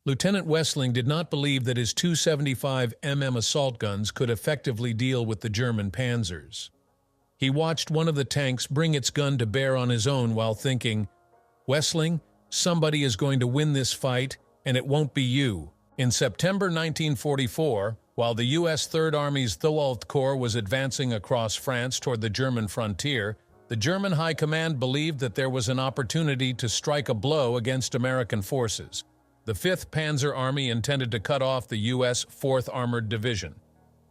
Lieutenant Wessling did not believe that his 275 mm assault guns could effectively deal with the German panzers. He watched one of the tanks bring its gun to bear on his own while thinking, "Wessling, somebody is going to win this fight, and it won't be you." In September 1944, while the U.S. Third Army's Thewalth Corps was advancing across France toward the German frontier, the German High Command believed that there was an opportunity to strike a blow against American forces. The 5th Panzer Army intended to cut off the U.S. 4th Armored Division.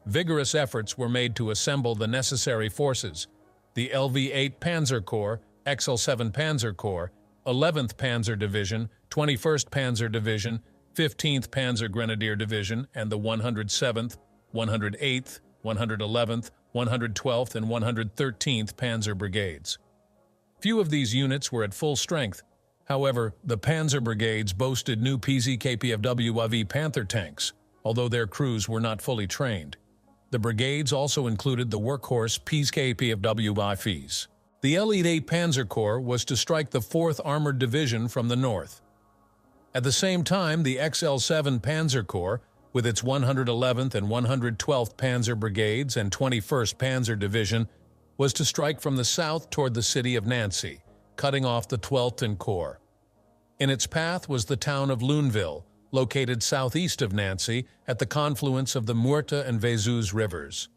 Vigorous efforts were made to assemble the necessary forces. The LV-8 Panzer Corps, XL-7 Panzer Corps, 11th Panzer Division, 21st Panzer Division, 15th Panzer Grenadier Division, and the 107th, 108th, 111th, 112th, and 113th Panzer Brigades. Few of these units were at full strength. However, the Panzer Brigades boasted new PZKPF-WW Panther tanks, although their crews were not fully trained. The brigades also included the workhorse PZKPF-WW. The Elite-8 Panzer Corps was to strike the 4th Armored Division from the north. At the same time, the XL-7 Panzer Corps, with its 111th and 112th Panzer Brigades and 21st Panzer Division, was to strike from the south toward the city of Nancy, cutting off the 12th Corps. In its path was the town of Luneville, located southeast of Nancy at the confluence of the Meurthe and Vésubie rivers.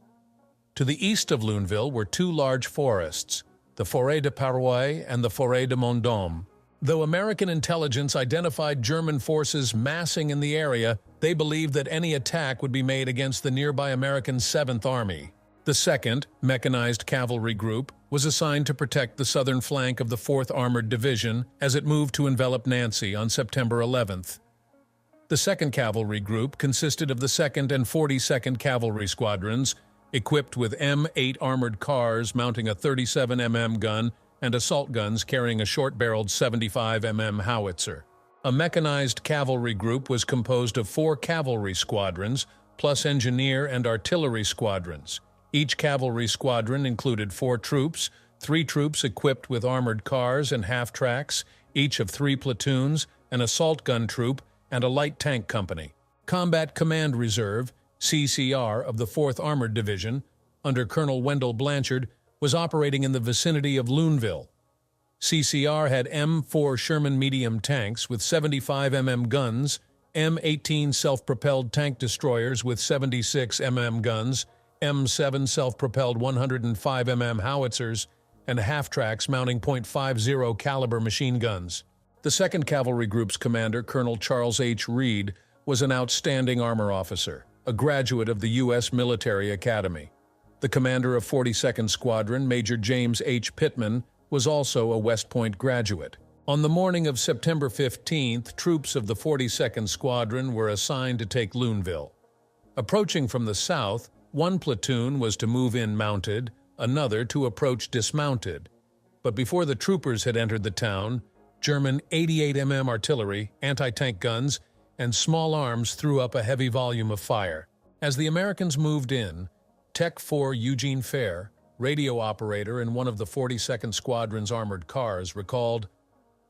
To the east of Luneville were two large forests, the Forêt de Parouay and the Forêt de Mondôme. Though American intelligence identified German forces massing in the area, they believed that any attack would be made against the nearby American 7th Army. The 2nd, Mechanized Cavalry Group, was assigned to protect the southern flank of the 4th Armored Division as it moved to envelop Nancy on September 11th. The 2nd Cavalry Group consisted of the 2nd and 42nd Cavalry Squadrons, equipped with M8 armored cars mounting a 37 mm gun and assault guns carrying a short-barreled 75 mm howitzer. A mechanized cavalry group was composed of 4 cavalry squadrons, plus engineer and artillery squadrons. Each cavalry squadron included 4 troops, 3 troops equipped with armored cars and half-tracks, each of 3 platoons, an assault gun troop, and a light tank company. Combat Command Reserve, CCR, of the 4th Armored Division, under Colonel Wendell Blanchard, was operating in the vicinity of Luneville. CCR had M4 Sherman medium tanks with 75 mm guns, M18 self-propelled tank destroyers with 76 mm guns, M7 self-propelled 105 mm howitzers, and half-tracks mounting .50 caliber machine guns. The 2nd Cavalry Group's commander, Colonel Charles H. Reed, was an outstanding armor officer, a graduate of the U.S. Military Academy. The commander of 42nd Squadron, Major James H. Pittman, was also a West Point graduate. On the morning of September 15th, troops of the 42nd Squadron were assigned to take Luneville. Approaching from the south, one platoon was to move in mounted, another to approach dismounted. But before the troopers had entered the town, German 88 mm artillery, anti-tank guns, and small arms threw up a heavy volume of fire. As the Americans moved in, Tech 4 Eugene Fair, radio operator in one of the 42nd Squadron's armored cars, recalled,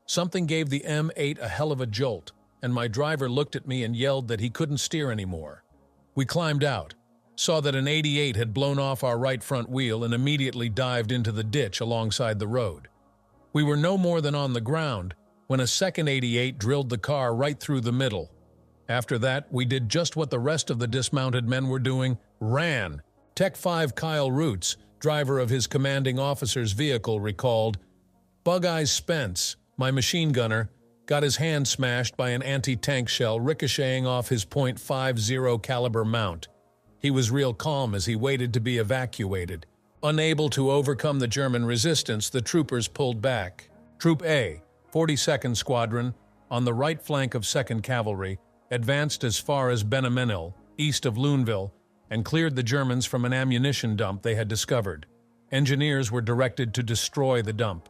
"Something gave the M8 a hell of a jolt, and my driver looked at me and yelled that he couldn't steer anymore. We climbed out, saw that an 88 had blown off our right front wheel and immediately dived into the ditch alongside the road. We were no more than on the ground when a second 88 drilled the car right through the middle. After that, we did just what the rest of the dismounted men were doing, ran." Tech 5 Kyle Roots, driver of his commanding officer's vehicle, recalled, "Bug-Eyes Spence, my machine gunner, got his hand smashed by an anti-tank shell ricocheting off his .50 caliber mount. He was real calm as he waited to be evacuated. Unable to overcome the German resistance, the troopers pulled back. Troop A, 42nd Squadron, on the right flank of 2nd Cavalry, advanced as far as Benemenil, east of Luneville, and cleared the Germans from an ammunition dump they had discovered. Engineers were directed to destroy the dump.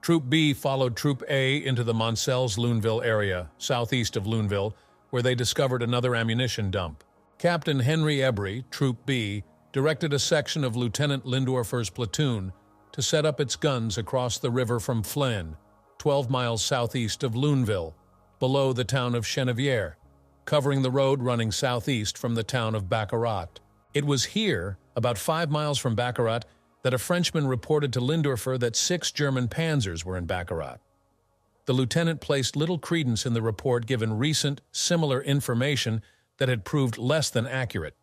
Troop B followed Troop A into the Moncels-Luneville area, southeast of Luneville, where they discovered another ammunition dump. Captain Henry Embry, Troop B, directed a section of Lieutenant Lindorfer's platoon to set up its guns across the river from Flin, 12 miles southeast of Luneville, below the town of Chenevière. covering the road running southeast from the town of Baccarat. It was here, about 5 miles from Baccarat, that a Frenchman reported to Lindorfer that 6 German panzers were in Baccarat. The lieutenant placed little credence in the report given recent, similar information that had proved less than accurate.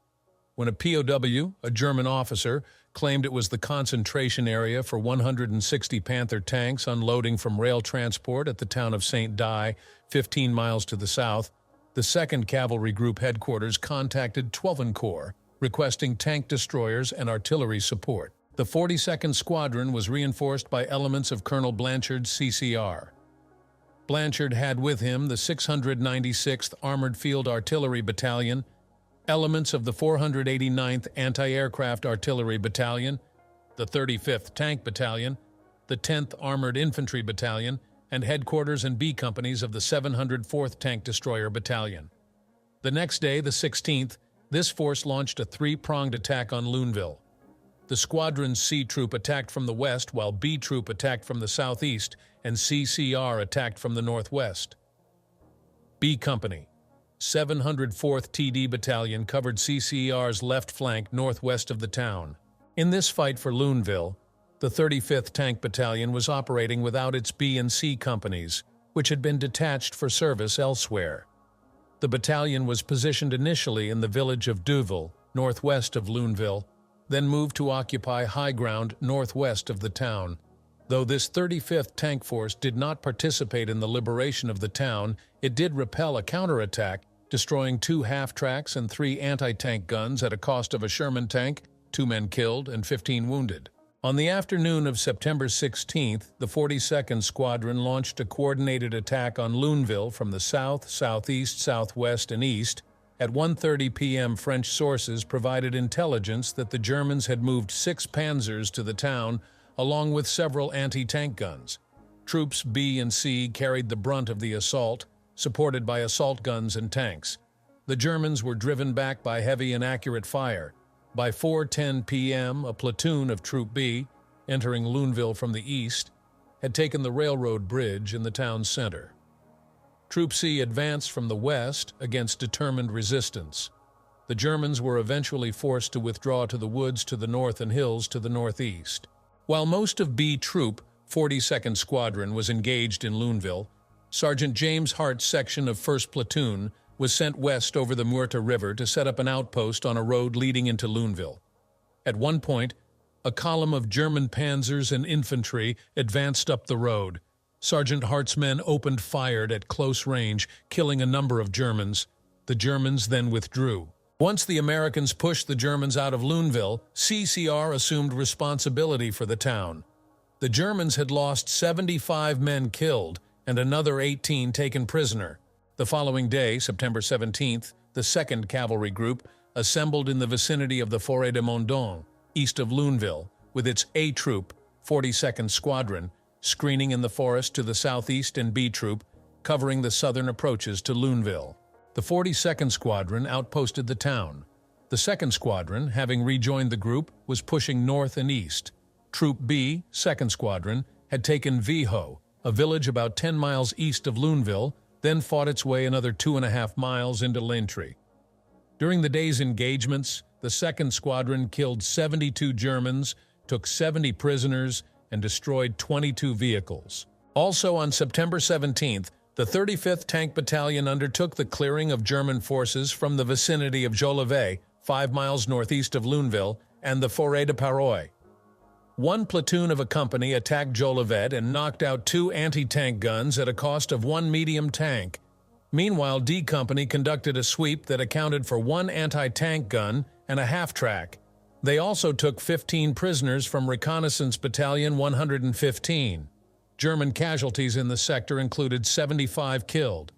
When a POW, a German officer, claimed it was the concentration area for 160 Panther tanks unloading from rail transport at the town of St. Die, 15 miles to the south, the 2nd Cavalry Group headquarters contacted 12th Corps, requesting tank destroyers and artillery support. The 42nd Squadron was reinforced by elements of Colonel Blanchard's CCR. Blanchard had with him the 696th Armored Field Artillery Battalion, elements of the 489th Anti-Aircraft Artillery Battalion, the 35th Tank Battalion, the 10th Armored Infantry Battalion, and headquarters and B companies of the 704th Tank Destroyer Battalion. The next day, the 16th, this force launched a 3-pronged attack on Luneville. The squadron's C Troop attacked from the west, while B Troop attacked from the southeast, and CCR attacked from the northwest. B Company, 704th TD Battalion covered CCR's left flank northwest of the town. In this fight for Luneville, the 35th Tank Battalion was operating without its B and C companies, which had been detached for service elsewhere. The battalion was positioned initially in the village of Deauville, northwest of Luneville, then moved to occupy high ground northwest of the town. Though this 35th Tank Force did not participate in the liberation of the town, it did repel a counterattack, destroying 2 half-tracks and 3 anti-tank guns at a cost of a Sherman tank, 2 men killed and 15 wounded. On the afternoon of September 16th, the 42nd Squadron launched a coordinated attack on Luneville from the south, southeast, southwest, and east. At 1:30 p.m., French sources provided intelligence that the Germans had moved 6 panzers to the town, along with several anti-tank guns. Troops B and C carried the brunt of the assault, supported by assault guns and tanks. The Germans were driven back by heavy and accurate fire. By 4:10 p.m., a platoon of Troop B, entering Luneville from the east, had taken the railroad bridge in the town center. Troop C advanced from the west against determined resistance. The Germans were eventually forced to withdraw to the woods to the north and hills to the northeast. While most of B Troop, 42nd Squadron, was engaged in Luneville, Sergeant James Hart's section of 1st Platoon was sent west over the Muerta River to set up an outpost on a road leading into Luneville. At one point, a column of German panzers and infantry advanced up the road. Sergeant Hart's men opened fire at close range, killing a number of Germans. The Germans then withdrew. Once the Americans pushed the Germans out of Luneville, CCR assumed responsibility for the town. The Germans had lost 75 men killed and another 18 taken prisoner. The following day, September 17th, the 2nd Cavalry Group assembled in the vicinity of the Forêt de Mondon, east of Luneville, with its A Troop, 42nd Squadron, screening in the forest to the southeast, and B Troop, covering the southern approaches to Luneville. The 42nd Squadron outposted the town. The 2nd Squadron, having rejoined the group, was pushing north and east. Troop B, 2nd Squadron, had taken Viho, a village about 10 miles east of Luneville, then fought its way another 2.5 miles into Lintry. During the day's engagements, the 2nd Squadron killed 72 Germans, took 70 prisoners, and destroyed 22 vehicles. Also on September 17th, the 35th Tank Battalion undertook the clearing of German forces from the vicinity of Jolivet, 5 miles northeast of Luneville, and the Forêt de Paroy. One platoon of a company attacked Jolivet and knocked out 2 anti-tank guns at a cost of 1 medium tank. Meanwhile, D Company conducted a sweep that accounted for 1 anti-tank gun and a half-track. They also took 15 prisoners from Reconnaissance Battalion 115. German casualties in the sector included 75 killed.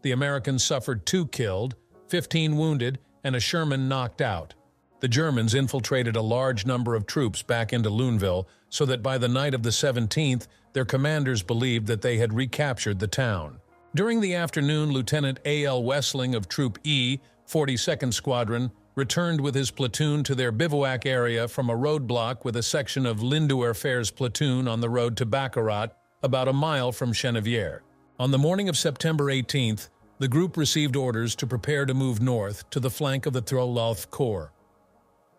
The Americans suffered 2 killed, 15 wounded, and a Sherman knocked out. The Germans infiltrated a large number of troops back into Luneville so that by the night of the 17th, their commanders believed that they had recaptured the town. During the afternoon, Lieutenant A.L. Wessling of Troop E, 42nd Squadron, returned with his platoon to their bivouac area from a roadblock with a section of Lindorfer's platoon on the road to Baccarat, about a mile from Chenevière. On the morning of September 18th, The group received orders to prepare to move north to the flank of the Trolloth Corps.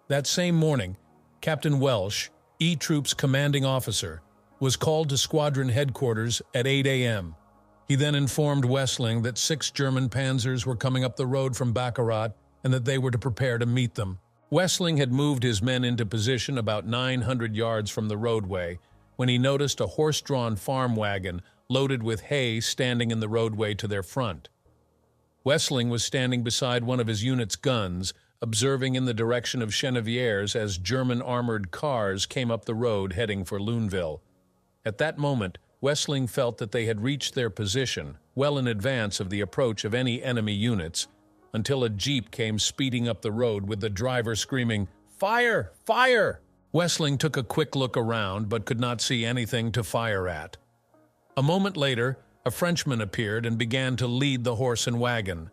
That same morning, Captain Welsh, E Troop's commanding officer, was called to squadron headquarters at 8 a.m. He then informed Wessling that 6 German panzers were coming up the road from Baccarat and that they were to prepare to meet them. Wessling had moved his men into position about 900 yards from the roadway when he noticed a horse-drawn farm wagon loaded with hay standing in the roadway to their front. Wessling was standing beside one of his unit's guns, observing in the direction of Chenevieres as German armored cars came up the road heading for Luneville. At that moment, Wessling felt that they had reached their position well in advance of the approach of any enemy units, until a jeep came speeding up the road with the driver screaming, "Fire! Fire!" Wessling took a quick look around but could not see anything to fire at. A moment later, a Frenchman appeared and began to lead the horse and wagon.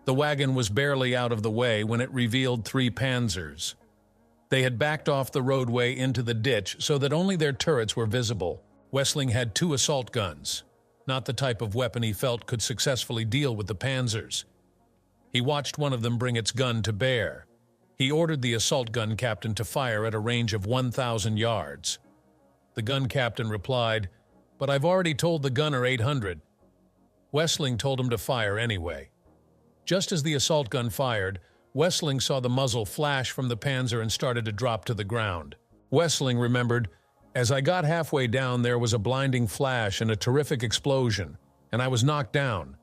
The wagon was barely out of the way when it revealed 3 panzers. They had backed off the roadway into the ditch so that only their turrets were visible. Wessling had 2 assault guns, not the type of weapon he felt could successfully deal with the panzers. He watched one of them bring its gun to bear. He ordered the assault gun captain to fire at a range of 1,000 yards. The gun captain replied, "But I've already told the gunner 800. Wessling told him to fire anyway. Just as the assault gun fired, Wessling saw the muzzle flash from the panzer and started to drop to the ground. Wessling remembered, "As I got halfway down, there was a blinding flash and a terrific explosion, and I was knocked down.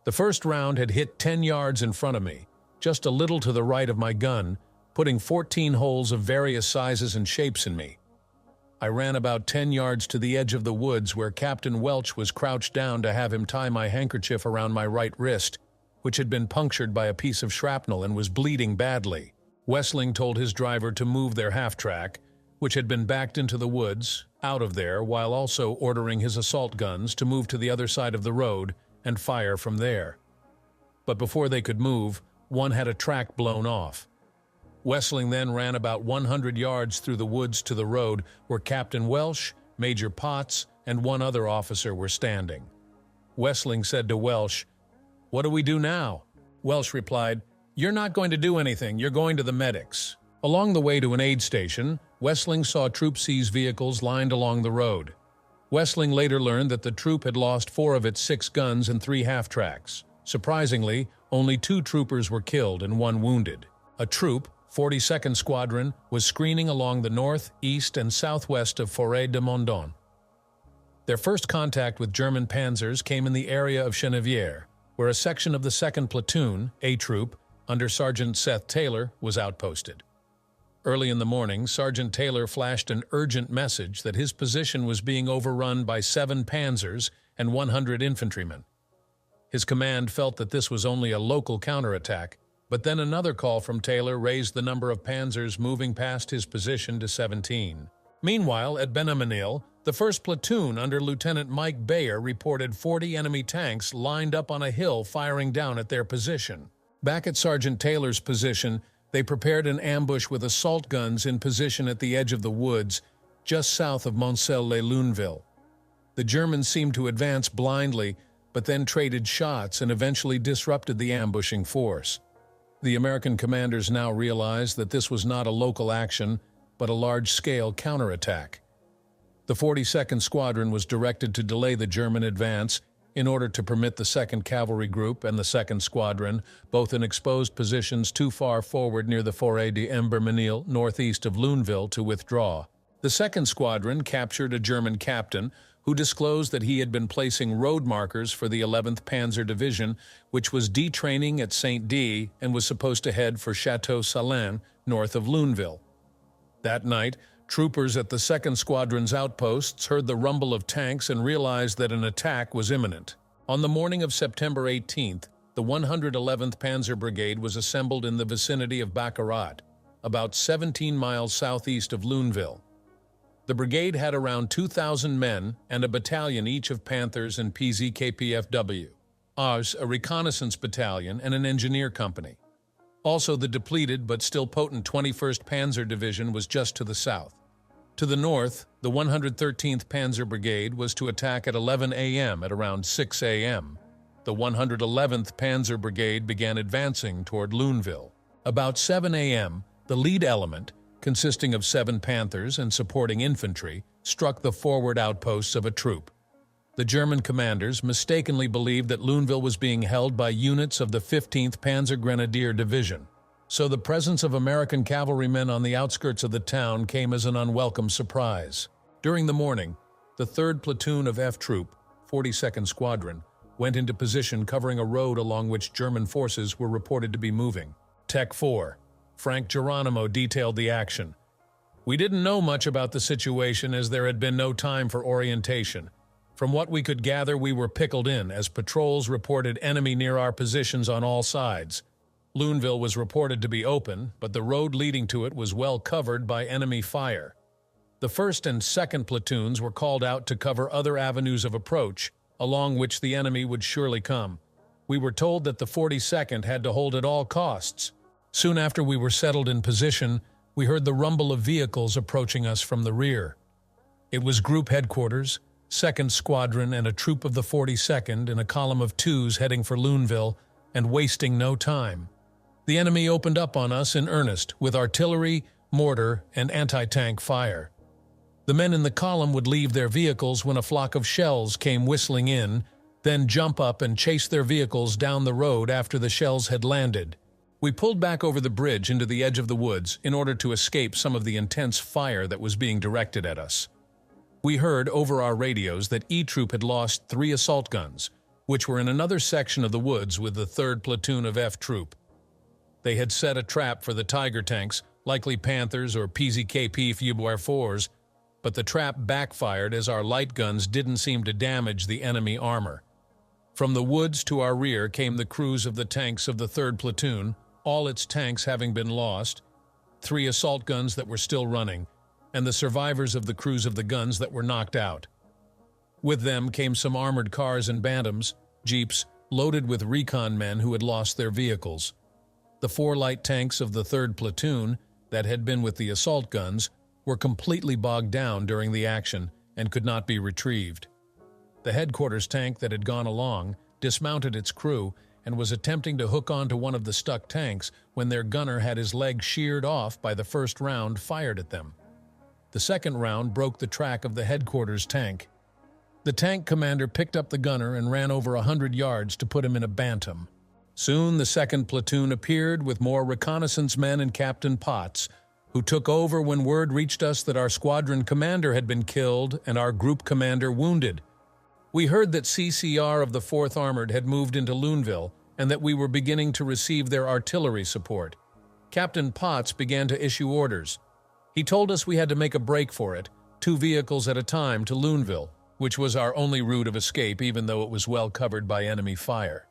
The first round had hit 10 yards in front of me, just a little to the right of my gun, putting 14 holes of various sizes and shapes in me. I ran about 10 yards to the edge of the woods where Captain Welch was crouched down to have him tie my handkerchief around my right wrist, which had been punctured by a piece of shrapnel and was bleeding badly." Wessling told his driver to move their half-track, which had been backed into the woods, out of there, while also ordering his assault guns to move to the other side of the road and fire from there. But before they could move, one had a track blown off. Wessling then ran about 100 yards through the woods to the road where Captain Welsh, Major Potts, and one other officer were standing. Wessling said to Welsh, "What do we do now?" Welsh replied, "You're not going to do anything, you're going to the medics." Along the way to an aid station, Wessling saw Troop C's vehicles lined along the road. Wessling later learned that the troop had lost 4 of its 6 guns and 3 half-tracks. Surprisingly, only 2 troopers were killed and 1 wounded. A troop, 42nd Squadron, was screening along the north, east, and southwest of Forêt de Mondon. Their first contact with German panzers came in the area of Chenevieres, where a section of the 2nd Platoon, A Troop, under Sergeant Seth Taylor, was outposted. Early in the morning, Sergeant Taylor flashed an urgent message that his position was being overrun by 7 panzers and 100 infantrymen. His command felt that this was only a local counterattack, but then another call from Taylor raised the number of panzers moving past his position to 17. Meanwhile, at Benamanil, the 1st Platoon under Lieutenant Mike Bayer reported 40 enemy tanks lined up on a hill firing down at their position. Back at Sergeant Taylor's position, they prepared an ambush with assault guns in position at the edge of the woods, just south of Moncel-les-Luneville. The Germans seemed to advance blindly, but then traded shots and eventually disrupted the ambushing force. The American commanders now realized that this was not a local action, but a large-scale counterattack. The 42nd Squadron was directed to delay the German advance in order to permit the 2nd Cavalry Group and the 2nd Squadron, both in exposed positions too far forward near the Forêt d'Embermesnil, northeast of Luneville, to withdraw. The 2nd Squadron captured a German captain who disclosed that he had been placing road markers for the 11th Panzer Division, which was detraining at Saint-Dié and was supposed to head for Château Salins, north of Luneville. That night, troopers at the 2nd Squadron's outposts heard the rumble of tanks and realized that an attack was imminent. On the morning of September 18th, the 111th Panzer Brigade was assembled in the vicinity of Baccarat, about 17 miles southeast of Luneville. The brigade had around 2,000 men and a battalion each of Panthers and PZKPFW, ours a reconnaissance battalion and an engineer company. Also, the depleted but still potent 21st Panzer Division was just to the south. To the north, the 113th Panzer Brigade was to attack at 11 a.m. at around 6 a.m. the 111th Panzer Brigade began advancing toward Luneville. About 7 a.m., the lead element, consisting of 7 Panthers and supporting infantry, struck the forward outposts of a troop. The German commanders mistakenly believed that Luneville was being held by units of the 15th Panzer Grenadier Division, so the presence of American cavalrymen on the outskirts of the town came as an unwelcome surprise. During the morning, the 3rd Platoon of F Troop, 42nd Squadron, went into position covering a road along which German forces were reported to be moving. Tech 4, Frank Geronimo detailed the action. We didn't know much about the situation as there had been no time for orientation. From what we could gather, we were pickled in as patrols reported enemy near our positions on all sides. Luneville was reported to be open, but the road leading to it was well covered by enemy fire. The 1st and 2nd platoons were called out to cover other avenues of approach, along which the enemy would surely come. We were told that the 42nd had to hold at all costs. Soon after we were settled in position, we heard the rumble of vehicles approaching us from the rear. It was Group Headquarters, 2nd Squadron, and a troop of the 42nd in a column of 2s heading for Luneville and wasting no time. The enemy opened up on us in earnest with artillery, mortar, and anti-tank fire. The men in the column would leave their vehicles when a flock of shells came whistling in, then jump up and chase their vehicles down the road after the shells had landed. We pulled back over the bridge into the edge of the woods in order to escape some of the intense fire that was being directed at us. We heard over our radios that E Troop had lost 3 assault guns, which were in another section of the woods with the 3rd Platoon of F Troop. They had set a trap for the Tiger tanks, likely Panthers or PZKP Fubauer-4s, but the trap backfired as our light guns didn't seem to damage the enemy armor. From the woods to our rear came the crews of the tanks of the 3rd Platoon, all its tanks having been lost, 3 assault guns that were still running, and the survivors of the crews of the guns that were knocked out. With them came some armored cars and bantams, jeeps, loaded with recon men who had lost their vehicles. The 4 light tanks of the 3rd Platoon, that had been with the assault guns, were completely bogged down during the action and could not be retrieved. The headquarters tank that had gone along dismounted its crew and was attempting to hook onto one of the stuck tanks when their gunner had his leg sheared off by the first round fired at them. The second round broke the track of the headquarters tank. The tank commander picked up the gunner and ran over 100 yards to put him in a bantam. Soon the 2nd Platoon appeared with more reconnaissance men and Captain Potts, who took over when word reached us that our squadron commander had been killed and our group commander wounded. We heard that CCR of the 4th Armored had moved into Luneville and that we were beginning to receive their artillery support. Captain Potts began to issue orders. He told us we had to make a break for it, 2 vehicles at a time to Luneville, which was our only route of escape even though it was well covered by enemy fire.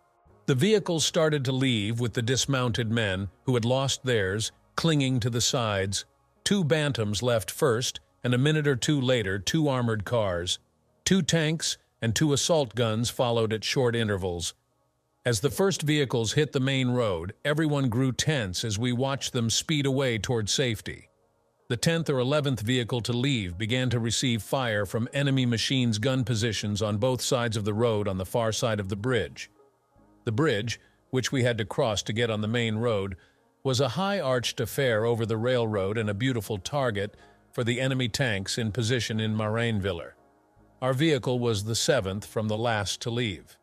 The vehicles started to leave with the dismounted men, who had lost theirs, clinging to the sides. 2 bantams left first, and a minute or 2 later 2 armored cars. 2 tanks and 2 assault guns followed at short intervals. As the first vehicles hit the main road, everyone grew tense as we watched them speed away toward safety. The 10th or 11th vehicle to leave began to receive fire from enemy machines' gun positions on both sides of the road on the far side of the bridge. The bridge, which we had to cross to get on the main road, was a high-arched affair over the railroad and a beautiful target for the enemy tanks in position in Marienviller. Our vehicle was the 7th from the last to leave.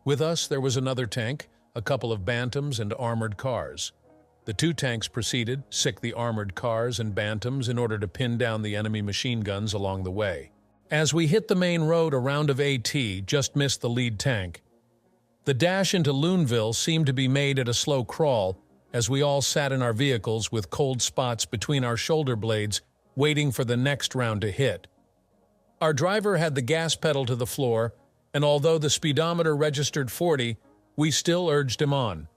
With us there was another tank, a couple of bantams and armored cars. The 2 tanks proceeded, sic the armored cars and bantams in order to pin down the enemy machine guns along the way. As we hit the main road, a round of AT just missed the lead tank. The dash into Luneville seemed to be made at a slow crawl, as we all sat in our vehicles with cold spots between our shoulder blades, waiting for the next round to hit. Our driver had the gas pedal to the floor, and although the speedometer registered 40, we still urged him on.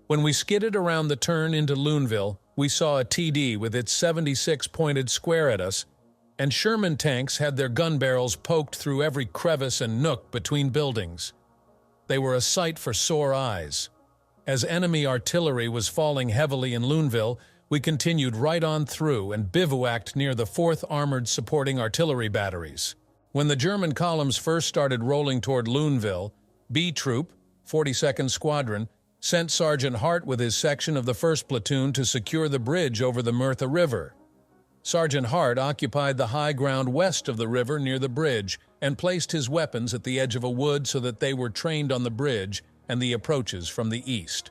When we skidded around the turn into Luneville, we saw a TD with its 76 pointed square at us, and Sherman tanks had their gun barrels poked through every crevice and nook between buildings. They were a sight for sore eyes. As enemy artillery was falling heavily in Luneville, we continued right on through and bivouacked near the 4th Armored supporting artillery batteries. When the German columns first started rolling toward Luneville, B Troop, 42nd Squadron, sent Sergeant Hart with his section of the 1st Platoon to secure the bridge over the Merthyr River. Sergeant Hart occupied the high ground west of the river near the bridge and placed his weapons at the edge of a wood so that they were trained on the bridge and the approaches from the east.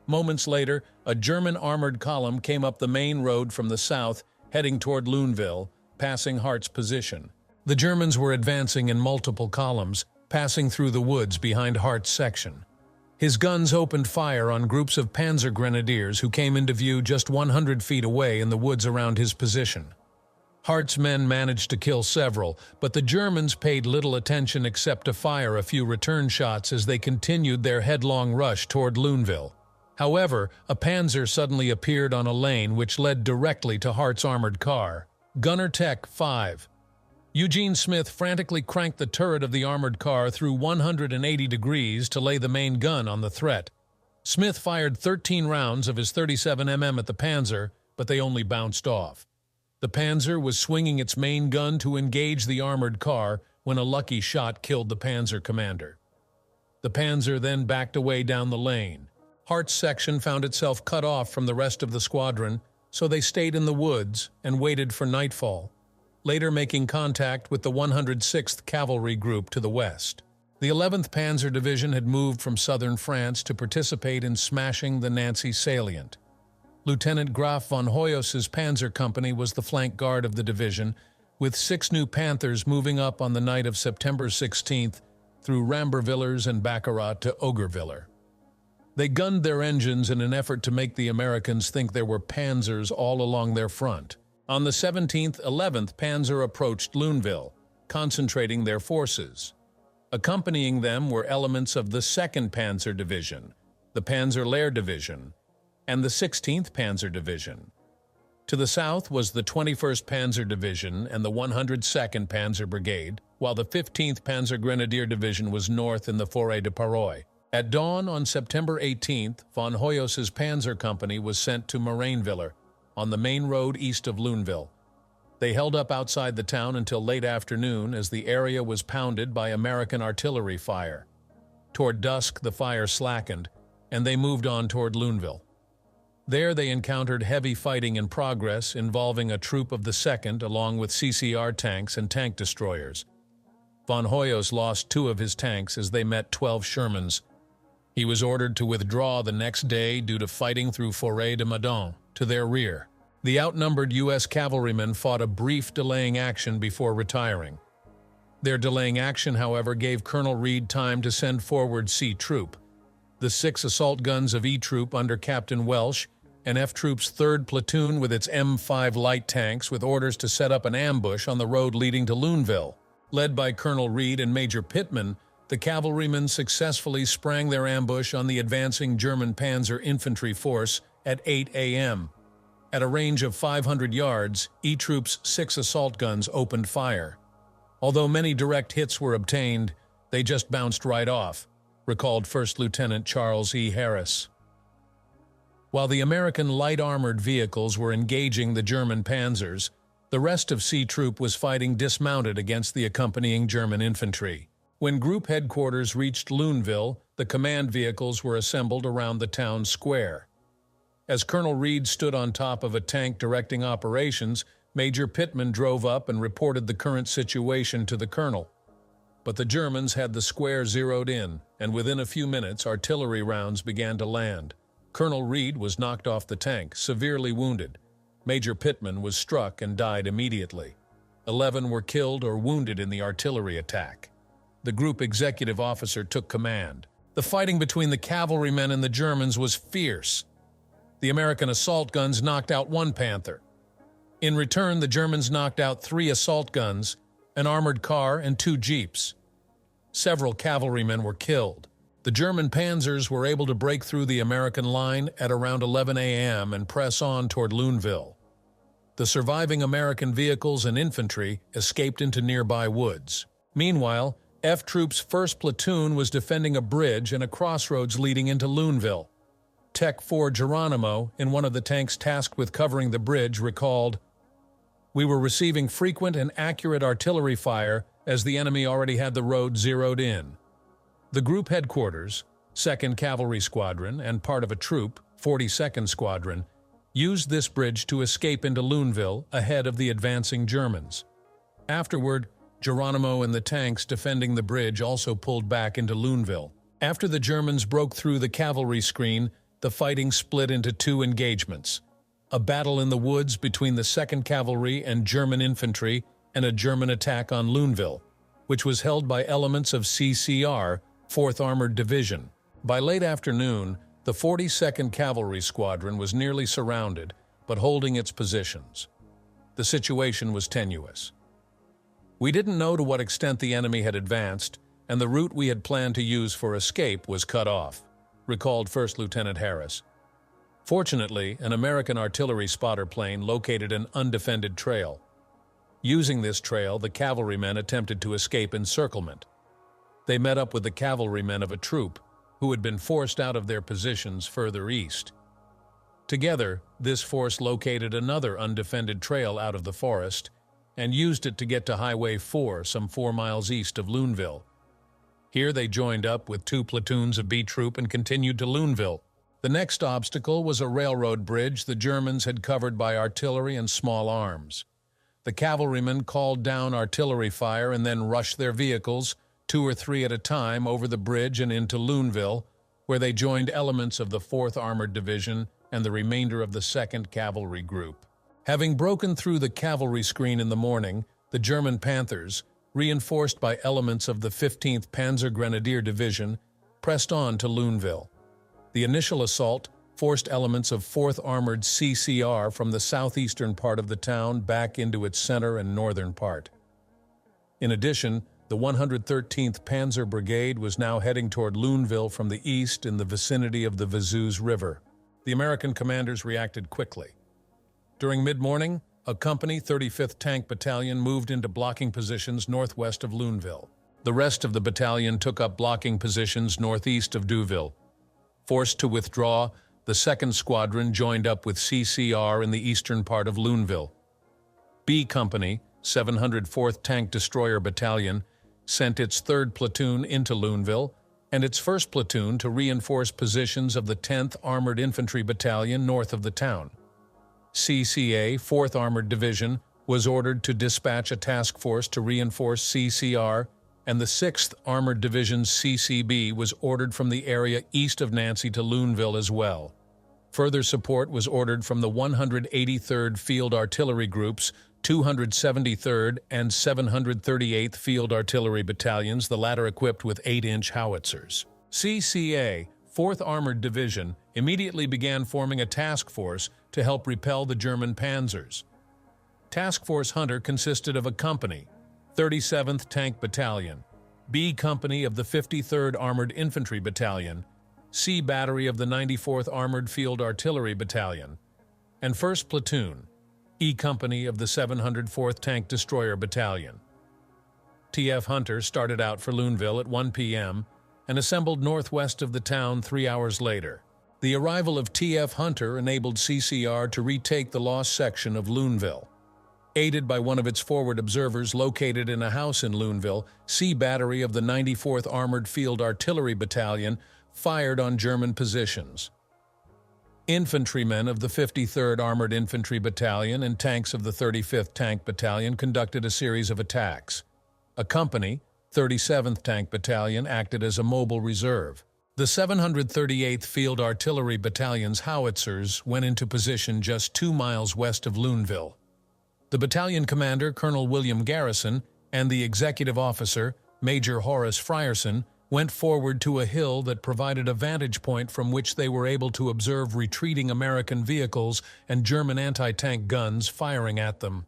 Moments later, a German armored column came up the main road from the south, heading toward Luneville, passing Hart's position. The Germans were advancing in multiple columns, passing through the woods behind Hart's section. His guns opened fire on groups of Panzer Grenadiers who came into view just 100 feet away in the woods around his position. Hart's men managed to kill several, but the Germans paid little attention except to fire a few return shots as they continued their headlong rush toward Luneville. However, a Panzer suddenly appeared on a lane which led directly to Hart's armored car. Gunner Tech 5. Eugene Smith frantically cranked the turret of the armored car through 180 degrees to lay the main gun on the threat. Smith fired 13 rounds of his 37mm at the Panzer, but they only bounced off. The Panzer was swinging its main gun to engage the armored car when a lucky shot killed the Panzer commander. The Panzer then backed away down the lane. Hart's section found itself cut off from the rest of the squadron, so they stayed in the woods and waited for nightfall, later making contact with the 106th Cavalry Group to the west. The 11th Panzer Division had moved from southern France to participate in smashing the Nancy salient. Lieutenant Graf von Hoyos's Panzer Company was the flank guard of the division, with 6 new Panthers moving up on the night of September 16th through Rambervillers and Baccarat to Ogerviller. They gunned their engines in an effort to make the Americans think there were Panzers all along their front. On the 17th, 11th Panzer approached Luneville, concentrating their forces. Accompanying them were elements of the 2nd Panzer Division, the Panzer Lehr Division, and the 16th Panzer Division. To the south was the 21st Panzer Division and the 102nd Panzer Brigade, while the 15th Panzer Grenadier Division was north in the Forêt de Paroy. At dawn on September 18th, von Hoyos's Panzer Company was sent to Morainviller, on the main road east of Luneville. They held up outside the town until late afternoon as the area was pounded by American artillery fire. Toward dusk, the fire slackened, and they moved on toward Luneville. There they encountered heavy fighting in progress involving a troop of the 2nd along with CCR tanks and tank destroyers. Von Hoyos lost 2 of his tanks as they met 12 Shermans. He was ordered to withdraw the next day due to fighting through Forêt de Meudon to their rear. The outnumbered U.S. cavalrymen fought a brief delaying action before retiring. Their delaying action, however, gave Colonel Reed time to send forward C Troop, the 6 assault guns of E Troop under Captain Welsh, and F Troop's 3rd Platoon with its M5 light tanks with orders to set up an ambush on the road leading to Luneville. Led by Colonel Reed and Major Pittman, the cavalrymen successfully sprang their ambush on the advancing German Panzer infantry force at 8 a.m. At a range of 500 yards, E Troop's 6 assault guns opened fire. Although many direct hits were obtained, they just bounced right off, recalled First Lieutenant Charles E. Harris. While the American light armored vehicles were engaging the German panzers, the rest of C Troop was fighting dismounted against the accompanying German infantry. When Group Headquarters reached Luneville, the command vehicles were assembled around the town square. As Colonel Reed stood on top of a tank directing operations, Major Pittman drove up and reported the current situation to the colonel. But the Germans had the square zeroed in, and within a few minutes artillery rounds began to land. Colonel Reed was knocked off the tank, severely wounded. Major Pittman was struck and died immediately. 11 were killed or wounded in the artillery attack. The group executive officer took command. The fighting between the cavalrymen and the Germans was fierce. The American assault guns knocked out 1 Panther. In return, the Germans knocked out 3 assault guns, an armored car, and 2 jeeps. Several cavalrymen were killed. The German panzers were able to break through the American line at around 11 a.m. and press on toward Luneville. The surviving American vehicles and infantry escaped into nearby woods. Meanwhile, F Troop's 1st Platoon was defending a bridge and a crossroads leading into Luneville. Tech 4 Geronimo, in one of the tanks tasked with covering the bridge, recalled, "We were receiving frequent and accurate artillery fire as the enemy already had the road zeroed in. The group headquarters, 2nd Cavalry Squadron, and part of a troop, 42nd Squadron, used this bridge to escape into Luneville ahead of the advancing Germans. Afterward, Geronimo and the tanks defending the bridge also pulled back into Luneville. After the Germans broke through the cavalry screen, the fighting split into two engagements: a battle in the woods between the 2nd Cavalry and German infantry, and a German attack on Luneville, which was held by elements of CCR, 4th Armored Division. By late afternoon, the 42nd Cavalry Squadron was nearly surrounded, but holding its positions. The situation was tenuous. We didn't know to what extent the enemy had advanced, and the route we had planned to use for escape was cut off, recalled 1st Lieutenant Harris. Fortunately, an American artillery spotter plane located an undefended trail. Using this trail, the cavalrymen attempted to escape encirclement. They met up with the cavalrymen of a troop, who had been forced out of their positions further east. Together, this force located another undefended trail out of the forest and used it to get to Highway 4, some 4 miles east of Luneville. Here they joined up with 2 platoons of B Troop and continued to Luneville. The next obstacle was a railroad bridge the Germans had covered by artillery and small arms. The cavalrymen called down artillery fire and then rushed their vehicles, 2 or 3 at a time, over the bridge and into Luneville, where they joined elements of the 4th Armored Division and the remainder of the 2nd Cavalry Group. Having broken through the cavalry screen in the morning, the German Panthers, reinforced by elements of the 15th Panzer Grenadier Division, pressed on to Luneville. The initial assault forced elements of 4th Armored CCR from the southeastern part of the town back into its center and northern part. In addition, the 113th Panzer Brigade was now heading toward Luneville from the east in the vicinity of the Vazuz River. The American commanders reacted quickly. During mid-morning, a company, 35th Tank Battalion, moved into blocking positions northwest of Luneville. The rest of the battalion took up blocking positions northeast of Deauville. Forced to withdraw, the 2nd Squadron joined up with CCR in the eastern part of Luneville. B Company, 704th Tank Destroyer Battalion, sent its 3rd Platoon into Luneville and its 1st Platoon to reinforce positions of the 10th Armored Infantry Battalion north of the town. CCA, 4th Armored Division, was ordered to dispatch a task force to reinforce CCR, and the 6th Armored Division's CCB was ordered from the area east of Nancy to Luneville as well. Further support was ordered from the 183rd Field Artillery Group's 273rd and 738th Field Artillery Battalions, the latter equipped with 8-inch howitzers. CCA, 4th Armored Division, immediately began forming a task force to help repel the German panzers. Task Force Hunter consisted of a company, 37th Tank Battalion, B Company of the 53rd Armored Infantry Battalion, C Battery of the 94th Armored Field Artillery Battalion, and 1st Platoon, E Company of the 704th Tank Destroyer Battalion. TF Hunter started out for Luneville at 1 p.m. and assembled northwest of the town 3 hours later. The arrival of TF Hunter enabled CCR to retake the lost section of Luneville. Aided by one of its forward observers located in a house in Luneville, C Battery of the 94th Armored Field Artillery Battalion fired on German positions. Infantrymen of the 53rd Armored Infantry Battalion and tanks of the 35th Tank Battalion conducted a series of attacks. A company, 37th Tank Battalion, acted as a mobile reserve. The 738th Field Artillery Battalion's howitzers went into position just 2 miles west of Luneville. The battalion commander, Colonel William Garrison, and the executive officer, Major Horace Frierson, went forward to a hill that provided a vantage point from which they were able to observe retreating American vehicles and German anti-tank guns firing at them.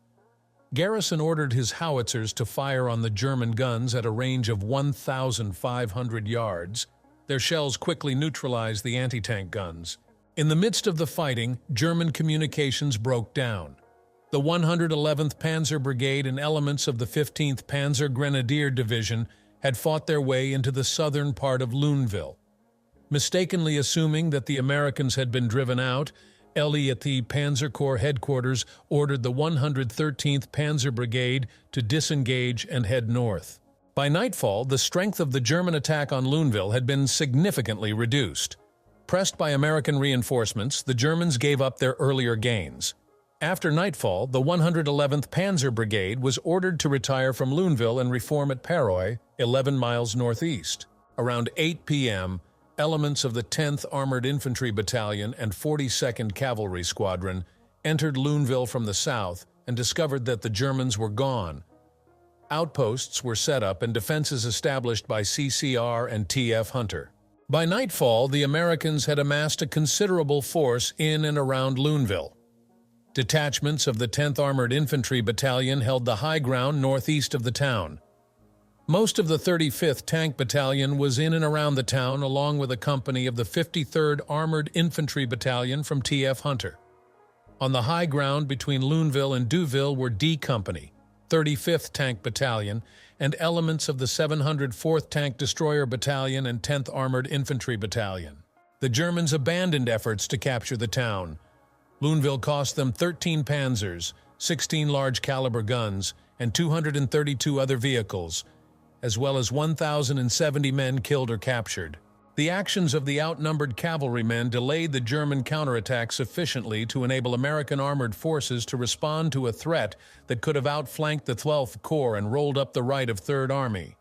Garrison ordered his howitzers to fire on the German guns at a range of 1,500 yards. Their shells quickly neutralized the anti-tank guns. In the midst of the fighting, German communications broke down. The 111th Panzer Brigade and elements of the 15th Panzer Grenadier Division had fought their way into the southern part of Luneville. Mistakenly assuming that the Americans had been driven out, Elliott Panzer Corps headquarters ordered the 113th Panzer Brigade to disengage and head north. By nightfall, the strength of the German attack on Luneville had been significantly reduced. Pressed by American reinforcements, the Germans gave up their earlier gains. After nightfall, the 111th Panzer Brigade was ordered to retire from Luneville and reform at Paroy, 11 miles northeast. Around 8 p.m., elements of the 10th Armored Infantry Battalion and 42nd Cavalry Squadron entered Luneville from the south and discovered that the Germans were gone. Outposts were set up and defenses established by CCR and TF Hunter. By nightfall, the Americans had amassed a considerable force in and around Luneville. Detachments of the 10th Armored Infantry Battalion held the high ground northeast of the town. Most of the 35th Tank Battalion was in and around the town, along with a company of the 53rd Armored Infantry Battalion from TF Hunter. On the high ground between Luneville and Deauville were D Company, 35th Tank Battalion, and elements of the 704th Tank Destroyer Battalion and 10th Armored Infantry Battalion. The Germans abandoned efforts to capture the town. Luneville cost them 13 panzers, 16 large-caliber guns, and 232 other vehicles, as well as 1,070 men killed or captured. The actions of the outnumbered cavalrymen delayed the German counterattack sufficiently to enable American armored forces to respond to a threat that could have outflanked the 12th Corps and rolled up the right of Third Army.